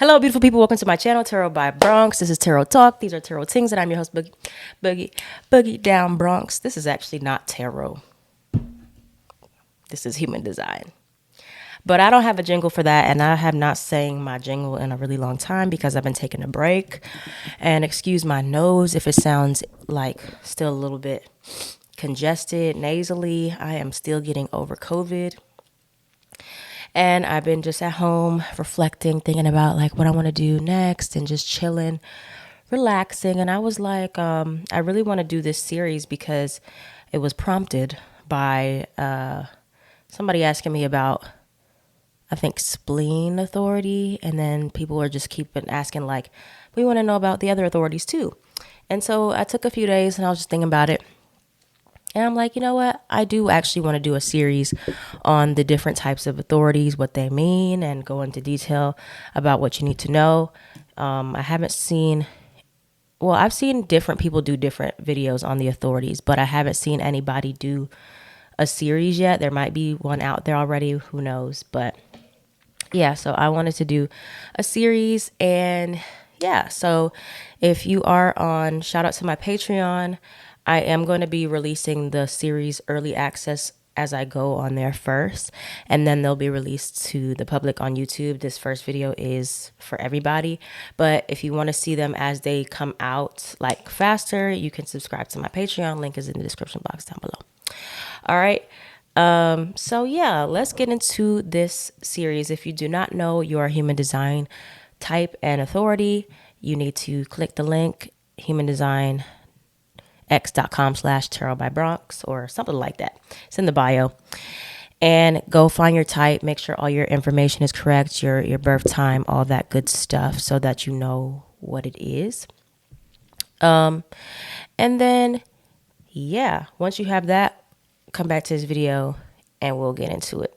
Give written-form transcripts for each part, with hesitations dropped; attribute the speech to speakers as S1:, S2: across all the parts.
S1: Hello, beautiful people. Welcome to my channel, Tarot by Bronx. This is Tarot Talk. These are Tarot Things, and I'm your host, Boogie Down Bronx. This is actually not tarot. This is human design. But I don't have a jingle for that, and I have not sang my jingle in a really long time because I've been taking a break. And excuse my nose if it sounds like still a little bit congested, nasally. I am still getting over COVID. And I've been just at home reflecting, thinking about like what I want to do next and just chilling, relaxing. And I was like, I really want to do this series because it was prompted by somebody asking me about, I think, spleen authority. And then people are just keeping asking like, we want to know about the other authorities too. And so I took a few days and I was just thinking about it. And I'm like, you know what? I do actually want to do a series on the different types of authorities, what they mean, and go into detail about what you need to know. I haven't seen, well, I've seen different people do different videos on the authorities, but I haven't seen anybody do a series yet. There might be one out there already, who knows? But yeah, so I wanted to do a series. And yeah, so if you are on, shout out to my Patreon. I am going to be releasing the series early access as I go on there first, and then they'll be released to the public on YouTube. This first video is for everybody, but if you want to see them as they come out like faster, you can subscribe to my Patreon. Link is in the description box down below. All right. So yeah, let's get into this series. If you do not know your human design type and authority, you need to click the link, human design x.com/tarot by Bronx or something like that. It's in the bio. And go find your type. Make sure all your information is correct, your birth time, all that good stuff, so that you know what it is. And then, yeah, once you have that, come back to this video and we'll get into it.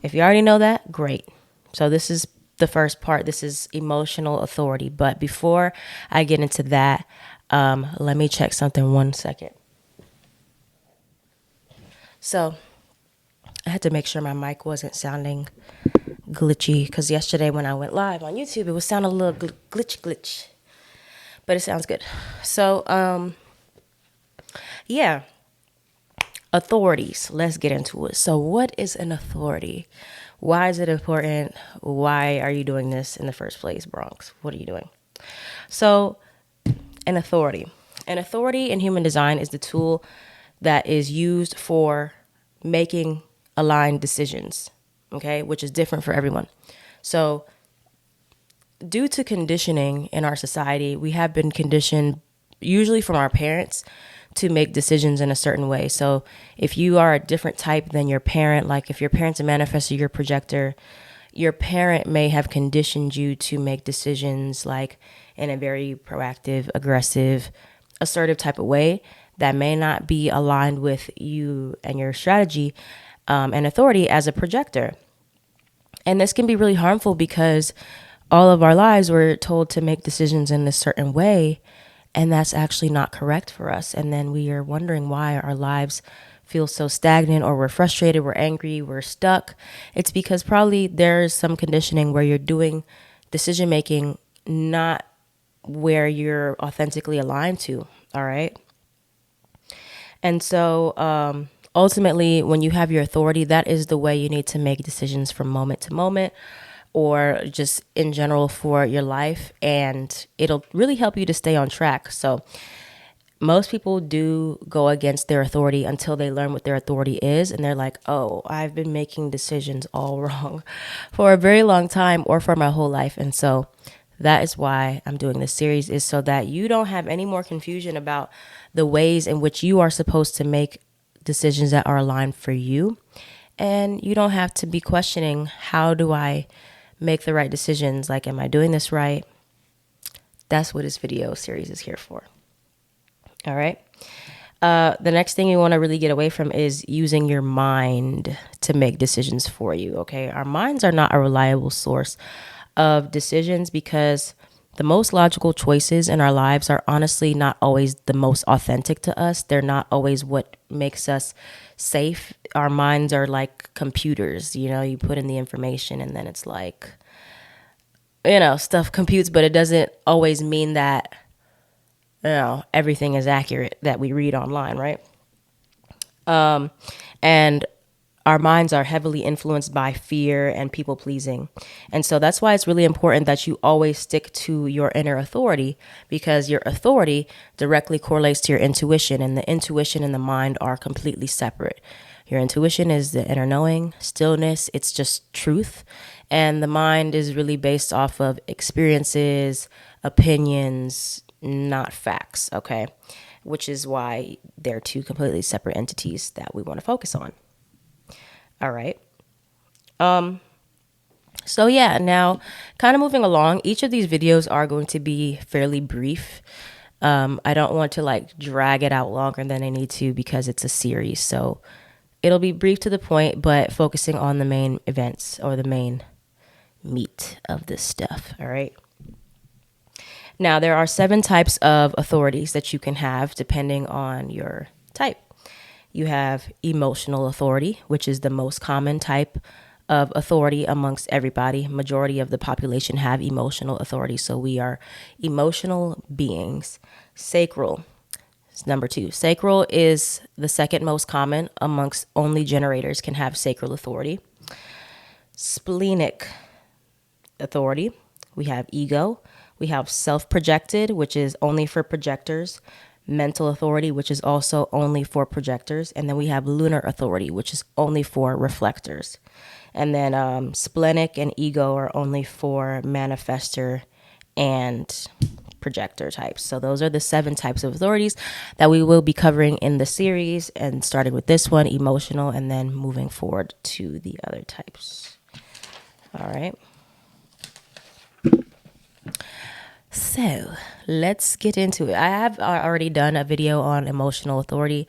S1: If you already know that, great. So this is the first part. This is emotional authority. But before I get into that, let me check something 1 second. So I had to make sure my mic wasn't sounding glitchy because yesterday when I went live on YouTube, it was sounding a little glitch, but it sounds good. So, yeah, authorities. Let's get into it. So what is an authority? Why is it important? Why are you doing this in the first place, Bronx? What are you doing? So an authority. An authority in human design is the tool that is used for making aligned decisions, okay, which is different for everyone. So due to conditioning in our society, we have been conditioned, usually from our parents, to make decisions in a certain way. So if you are a different type than your parent, like if your parent's a manifestor, you're a projector, your parent may have conditioned you to make decisions like in a very proactive, aggressive, assertive type of way that may not be aligned with you and your strategy and authority as a projector. And this can be really harmful because all of our lives we're told to make decisions in a certain way, and that's actually not correct for us. And then we are wondering why our lives feel so stagnant, or we're frustrated, we're angry, we're stuck. It's because probably there's some conditioning where you're doing decision making not where you're authentically aligned to. All right. And so ultimately, when you have your authority, that is the way you need to make decisions from moment to moment, or just in general for your life. And it'll really help you to stay on track. So most people do go against their authority until they learn what their authority is. And they're like, oh, I've been making decisions all wrong for a very long time or for my whole life. And so that is why I'm doing this series, is so that you don't have any more confusion about the ways in which you are supposed to make decisions that are aligned for you. And you don't have to be questioning, how do I make the right decisions? Like, am I doing this right? That's what this video series is here for. All right. The next thing you want to really get away from is using your mind to make decisions for you. Okay. Our minds are not a reliable source of decisions because the most logical choices in our lives are honestly not always the most authentic to us. They're not always what makes us safe. Our minds are like computers, you know, you put in the information and then it's like, stuff computes, but it doesn't always mean that, everything is accurate that we read online, right? And our minds are heavily influenced by fear and people pleasing. And so that's why it's really important that you always stick to your inner authority, because your authority directly correlates to your intuition, and the intuition and the mind are completely separate. Your intuition is the inner knowing, stillness, it's just truth. And the mind is really based off of experiences, opinions, not facts, okay? Which is why they're two completely separate entities that we want to focus on. All right. So yeah, now kind of moving along, each of these videos are going to be fairly brief. I don't want to like drag it out longer than I need to because it's a series. So it'll be brief to the point, but focusing on the main events or the main meat of this stuff. All right. Now, there are 7 types of authorities that you can have depending on your type. You have emotional authority, which is the most common type of authority amongst everybody. Majority of the population have emotional authority, so we are emotional beings. Sacral is number 2. Sacral is the second most common amongst only generators can have sacral authority. Splenic authority, we have ego. We have self-projected, which is only for projectors. Mental authority, which is also only for projectors. And then we have lunar authority, which is only for reflectors. And then splenic and ego are only for manifestor and projector types. So those are the 7 types of authorities that we will be covering in the series, and starting with this one, emotional, and then moving forward to the other types. All right. So let's get into it. I have already done a video on emotional authority,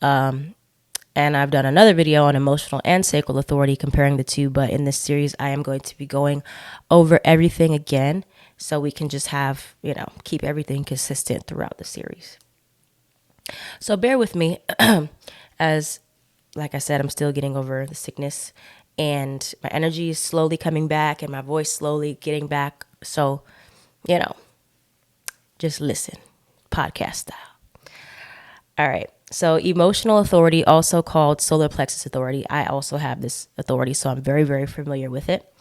S1: and I've done another video on emotional and sacral authority, comparing the two. But in this series, I am going to be going over everything again, so we can just have, keep everything consistent throughout the series. So bear with me as, like I said, I'm still getting over the sickness, and my energy is slowly coming back and my voice slowly getting back. So, just listen, podcast style. All right. So emotional authority, also called solar plexus authority. I also have this authority, so I'm very, very familiar with it.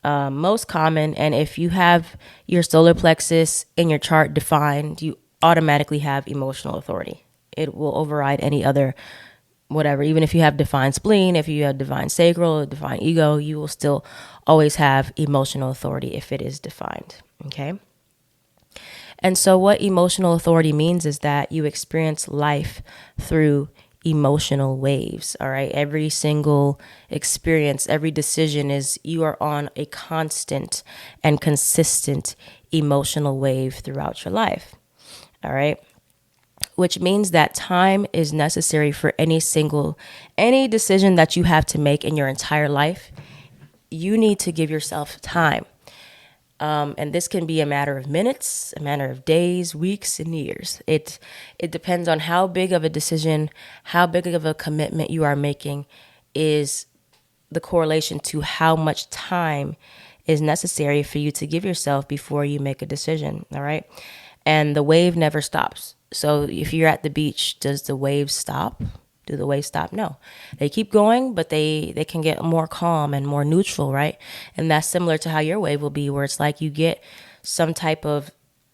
S1: Most common, and if you have your solar plexus in your chart defined, you automatically have emotional authority. It will override any other whatever. Even if you have defined spleen, if you have defined sacral, defined ego, you will still always have emotional authority if it is defined. Okay. And so what emotional authority means is that you experience life through emotional waves. All right. Every single experience, every decision is you are on a constant and consistent emotional wave throughout your life. All right. Which means that time is necessary for any decision that you have to make in your entire life. You need to give yourself time. And this can be a matter of minutes, a matter of days, weeks, and years. It depends on how big of a decision, how big of a commitment you are making is the correlation to how much time is necessary for you to give yourself before you make a decision, all right? And the wave never stops. So if you're at the beach, does the wave stop? Do the waves stop? No. They keep going, but they can get more calm and more neutral, right? And that's similar to how your wave will be, where it's like you get some type of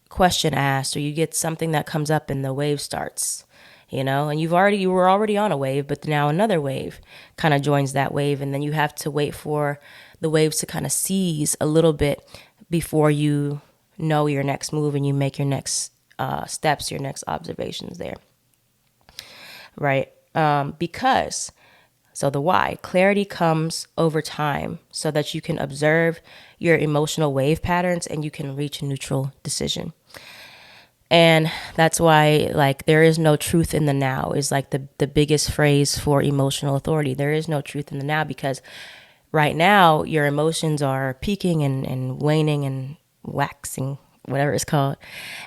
S1: question asked, or you get something that comes up and the wave starts, and you were already on a wave, but now another wave kind of joins that wave, and then you have to wait for the waves to kind of cease a little bit before you know your next move and you make your next steps, your next observations there, right? Because the why, clarity comes over time so that you can observe your emotional wave patterns and you can reach a neutral decision. And that's why, like, there is no truth in the now is like the biggest phrase for emotional authority. There is no truth in the now, because right now your emotions are peaking and waning and waxing, whatever it's called.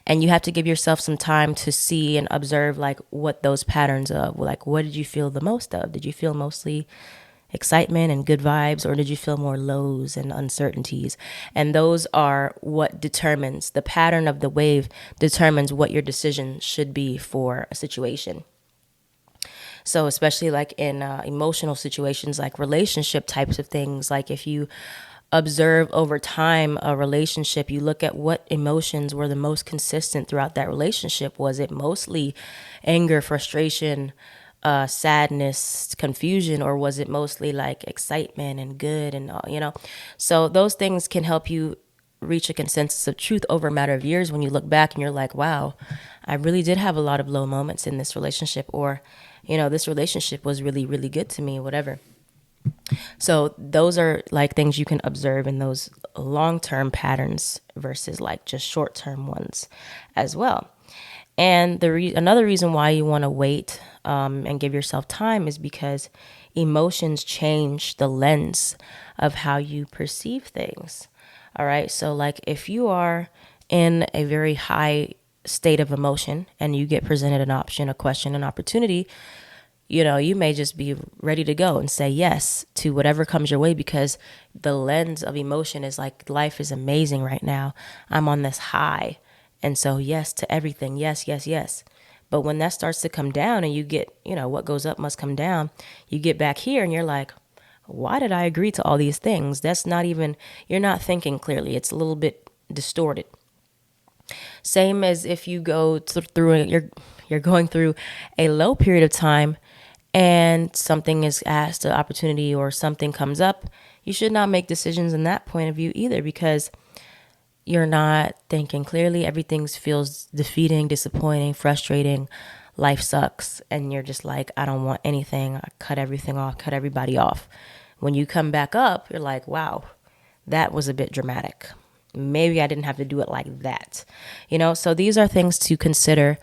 S1: And you have to give yourself some time to see and observe, like, what those patterns of, like, what did you feel the most of? Did you feel mostly excitement and good vibes, or did you feel more lows and uncertainties? And those are what determines the pattern of the wave, determines what your decision should be for a situation. So especially like in emotional situations, like relationship types of things, like if you observe over time a relationship, you look at what emotions were the most consistent throughout that relationship. Was it mostly anger, frustration, sadness, confusion, or was it mostly like excitement and good and So those things can help you reach a consensus of truth over a matter of years when you look back and you're like, wow, I really did have a lot of low moments in this relationship, or this relationship was really, really good to me, whatever. So those are like things you can observe in those long-term patterns versus like just short-term ones as well. And another reason why you want to wait and give yourself time is because emotions change the lens of how you perceive things. All right. So like if you are in a very high state of emotion and you get presented an option, a question, an opportunity, you may just be ready to go and say yes to whatever comes your way, because the lens of emotion is like, life is amazing right now. I'm on this high. And so yes to everything. Yes, yes, yes. But when that starts to come down and you get, what goes up must come down, you get back here and you're like, why did I agree to all these things? That's not even, you're not thinking clearly. It's a little bit distorted. Same as if you go through you're going through a low period of time and something is asked, an opportunity or something comes up, you should not make decisions in that point of view either, because you're not thinking clearly. Everything feels defeating, disappointing, frustrating. Life sucks. And you're just like, I don't want anything. I cut everything off, cut everybody off. When you come back up, you're like, wow, that was a bit dramatic. Maybe I didn't have to do it like that. So these are things to consider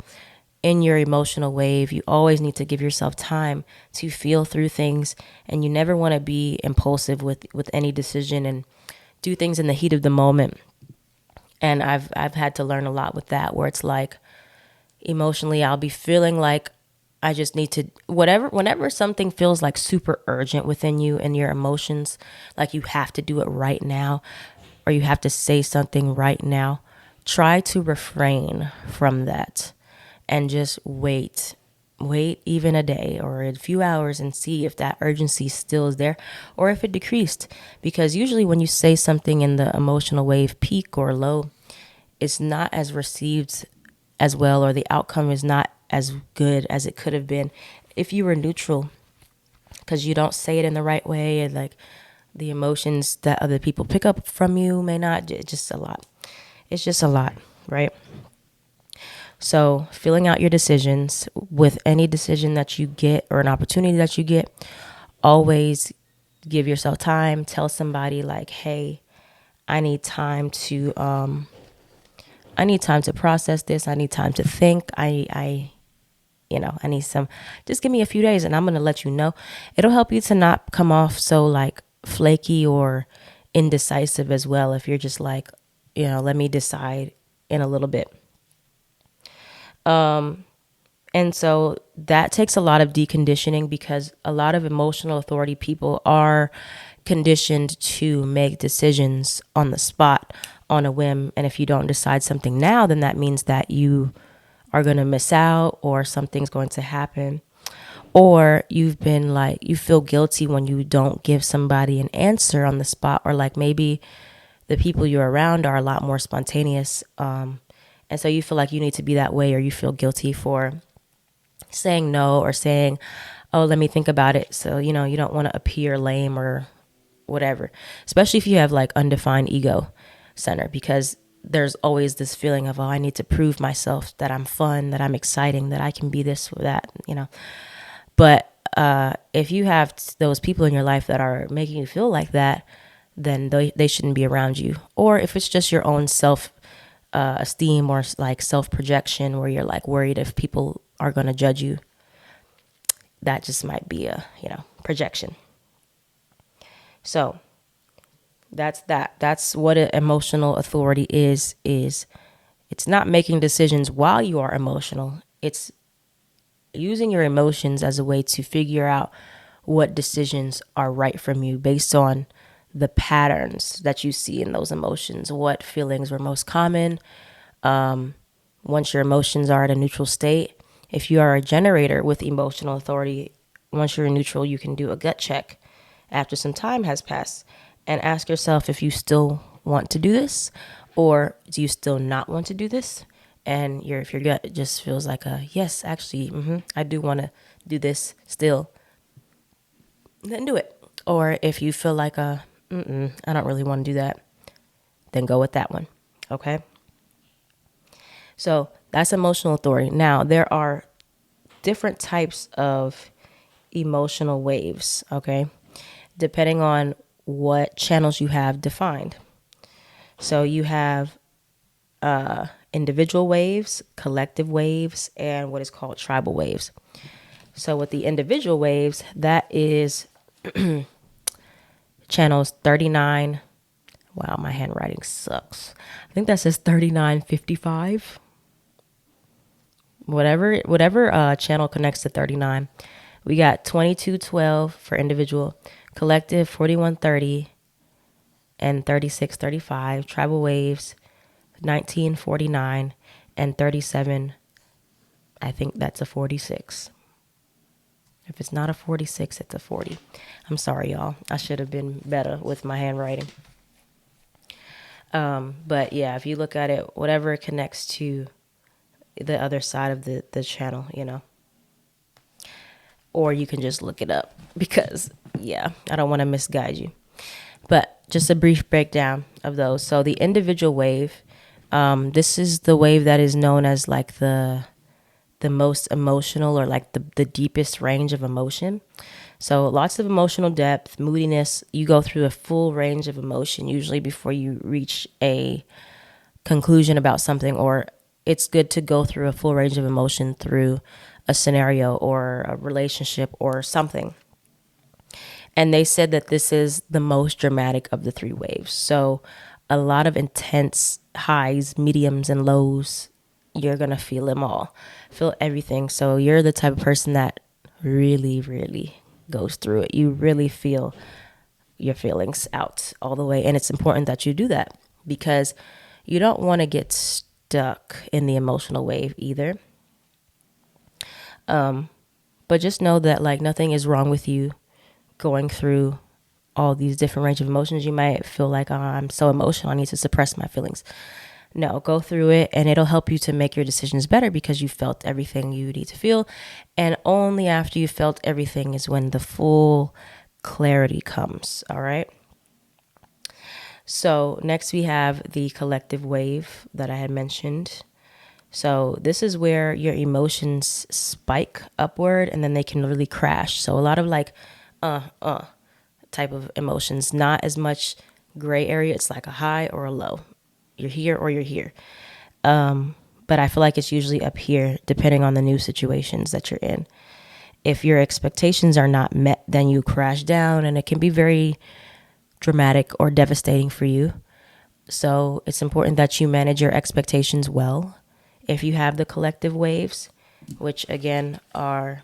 S1: in your emotional wave. You always need to give yourself time to feel through things, and you never want to be impulsive with any decision and do things in the heat of the moment. And I've had to learn a lot with that, where it's like emotionally I'll be feeling like I just need to whenever something feels like super urgent within you and your emotions, like you have to do it right now or you have to say something right now, try to refrain from that and just wait even a day or a few hours and see if that urgency still is there or if it decreased. Because usually when you say something in the emotional wave peak or low, it's not as received as well, or the outcome is not as good as it could have been if you were neutral, because you don't say it in the right way, and like the emotions that other people pick up from you may not. It's just a lot. It's just a lot, right? So filling out your decisions with any decision that you get or an opportunity that you get, always give yourself time. Tell somebody like, hey, I need time to process this. I need time to think. I need just give me a few days and I'm going to let you know. It'll help you to not come off so like flaky or indecisive as well. If you're just like, let me decide in a little bit. And so that takes a lot of deconditioning, because a lot of emotional authority people are conditioned to make decisions on the spot, on a whim. And if you don't decide something now, then that means that you are going to miss out, or something's going to happen. Or you feel guilty when you don't give somebody an answer on the spot, or like maybe the people you're around are a lot more spontaneous. And so you feel like you need to be that way, or you feel guilty for saying no or saying, oh, let me think about it. So, you don't want to appear lame or whatever, especially if you have like undefined ego center, because there's always this feeling of, oh, I need to prove myself that I'm fun, that I'm exciting, that I can be this or that, But if you have those people in your life that are making you feel like that, then they shouldn't be around you. Or if it's just your own self esteem or like self projection, where you're like worried if people are going to judge you, that just might be a projection. So that's what an emotional authority is it's not making decisions while you are emotional. It's using your emotions as a way to figure out what decisions are right from you based on the patterns that you see in those emotions, what feelings were most common. Once your emotions are at a neutral state, if you are a generator with emotional authority, once you're neutral, you can do a gut check after some time has passed and ask yourself if you still want to do this, or do you still not want to do this. And if your gut just feels like a yes, actually, I do want to do this still, then do it. Or if you feel like I don't really want to do that, then go with that one. Okay. So that's emotional authority. Now, there are different types of emotional waves, okay, depending on what channels you have defined. So you have individual waves, collective waves, and what is called tribal waves. So with the individual waves, that is channels 39. Wow, my handwriting sucks. I think that says 3955. Whatever channel connects to 39. We got 2212 for individual, collective 4130, and 3635. Tribal waves 1949 and 37. I think that's a 46. If it's not a 46, it's a 40. I'm sorry, y'all. I should have been better with my handwriting. But yeah, if you look at it, whatever connects to the other side of the channel, or you can just look it up because, yeah, I don't want to misguide you. But just a brief breakdown of those. So the individual wave, this is the wave that is known as like the most emotional, or like the deepest range of emotion. So lots of emotional depth, moodiness. You go through a full range of emotion usually before you reach a conclusion about something, or it's good to go through a full range of emotion through a scenario or a relationship or something. And they said that this is the most dramatic of the three waves. So a lot of intense highs, mediums, and lows. You're going to feel them all, feel everything. So you're the type of person that really, really goes through it. You really feel your feelings out all the way. And it's important that you do that because you don't want to get stuck in the emotional wave either. But just know that like nothing is wrong with you going through all these different range of emotions. You might feel like, oh, I'm so emotional, I need to suppress my feelings. No, go through it and it'll help you to make your decisions better because you felt everything you need to feel. And only after you felt everything is when the full clarity comes. All right. So next we have the collective wave that I had mentioned. So this is where your emotions spike upward and then they can really crash. So a lot of like, type of emotions, not as much gray area. It's like a high or a low. You're here or you're here. But I feel like it's usually up here depending on the new situations that you're in. If your expectations are not met, then you crash down and it can be very dramatic or devastating for you. So it's important that you manage your expectations well. If you have the collective waves, which again are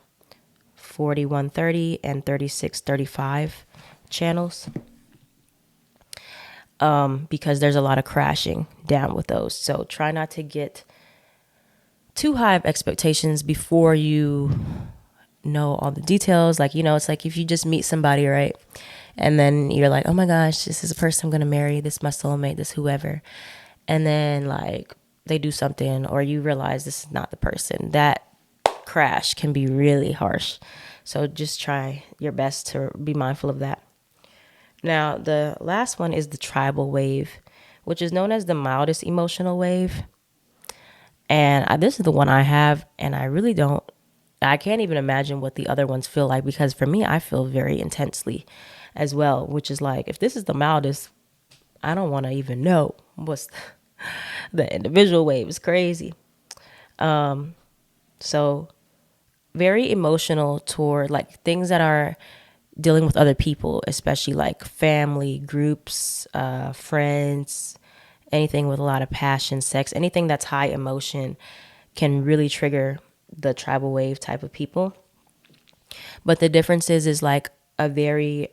S1: 4130 and 3635 channels, because there's a lot of crashing down with those. So try not to get too high of expectations before you know all the details. Like, it's like if you just meet somebody, right? And then you're like, oh my gosh, this is a person I'm going to marry. This is my soulmate, this whoever. And then like they do something or you realize this is not the person. That crash can be really harsh. So just try your best to be mindful of that. Now, the last one is the tribal wave, which is known as the mildest emotional wave. And this is the one I have, and I can't even imagine what the other ones feel like because for me, I feel very intensely as well, which is like, if this is the mildest, I don't want to even know what's the individual wave is crazy. So very emotional toward like things that are dealing with other people, especially like family, groups, friends, anything with a lot of passion, sex, anything that's high emotion can really trigger the tribal wave type of people. But the difference is like a very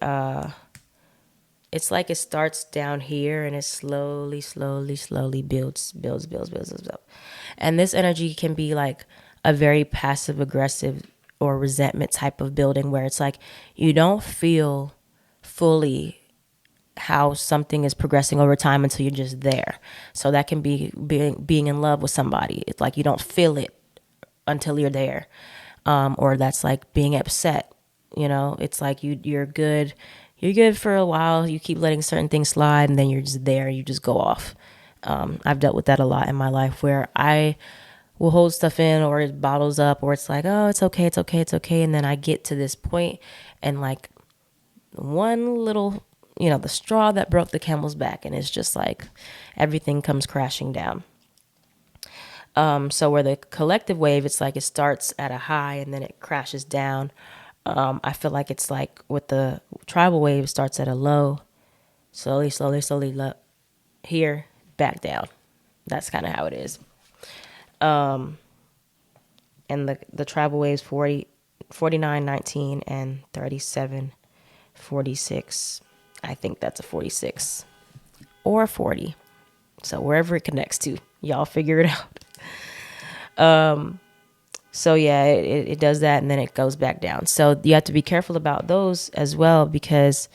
S1: it's like it starts down here and it slowly builds up. And this energy can be like a very passive aggressive or resentment type of building where it's like you don't feel fully how something is progressing over time until you're just there. So that can be being in love with somebody. It's like you don't feel it until you're there. Or that's like being upset. You know, it's like you're good. You're good for a while. You keep letting certain things slide, and then you're just there. You just go off. I've dealt with that a lot in my life where I will hold stuff in, or it bottles up, or it's like, oh, it's okay, it's okay, it's okay, and then I get to this point, and like one little, the straw that broke the camel's back, and it's just like everything comes crashing down. So where the collective wave, it's like it starts at a high and then it crashes down. I feel like it's like with the tribal wave, it starts at a low, slowly, low, here, back down. That's kind of how it is. And the tribal waves 40, 49, 19, and 37, 46. I think that's a 46 or a 40. So wherever it connects to, y'all figure it out. So yeah, it does that and then it goes back down. So you have to be careful about those as well, because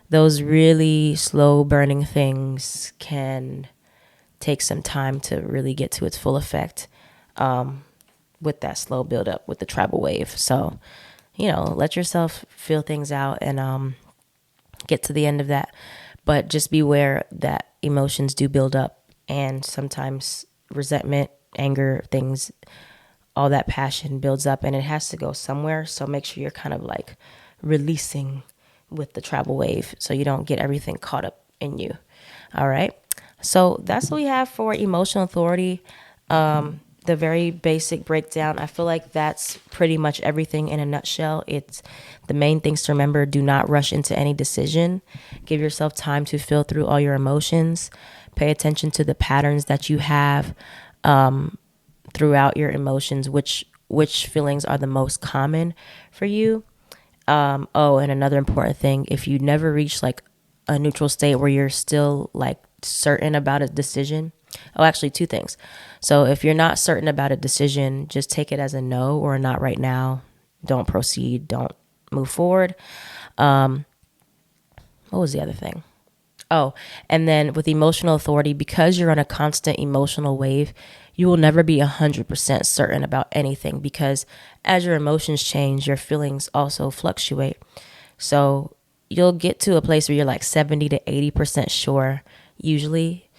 S1: those really slow burning things can take some time to really get to its full effect, with that slow build up with the tribal wave. So, let yourself feel things out and get to the end of that. But just beware that emotions do build up, and sometimes resentment, anger, things, all that passion builds up and it has to go somewhere. So make sure you're kind of like releasing with the tribal wave so you don't get everything caught up in you. All right. So that's what we have for emotional authority. The very basic breakdown. I feel like that's pretty much everything in a nutshell. It's the main things to remember. Do not rush into any decision. Give yourself time to feel through all your emotions. Pay attention to the patterns that you have throughout your emotions, which feelings are the most common for you. And another important thing, if you never reach like a neutral state where you're still like certain about a decision. Actually, two things. So if you're not certain about a decision, just take it as a no or a not right now. Don't proceed. Don't move forward. What was the other thing? Oh, and then with emotional authority, because you're on a constant emotional wave, you will never be 100% certain about anything, because as your emotions change, your feelings also fluctuate. So you'll get to a place where you're like 70 to 80% sure usually.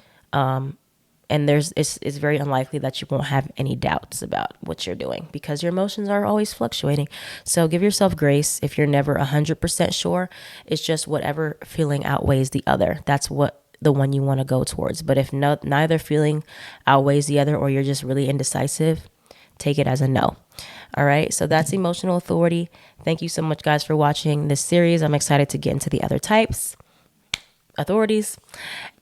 S1: And it's very unlikely that you won't have any doubts about what you're doing, because your emotions are always fluctuating. So give yourself grace. If you're never 100% sure, it's just whatever feeling outweighs the other. That's what the one you want to go towards. But if neither feeling outweighs the other, or you're just really indecisive, take it as a no. All right. So that's emotional authority. Thank you so much, guys, for watching this series. I'm excited to get into the other types, authorities.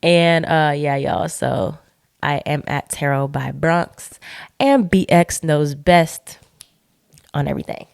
S1: And yeah, y'all. So I am at Tarot by Bronx, and BX knows best on everything.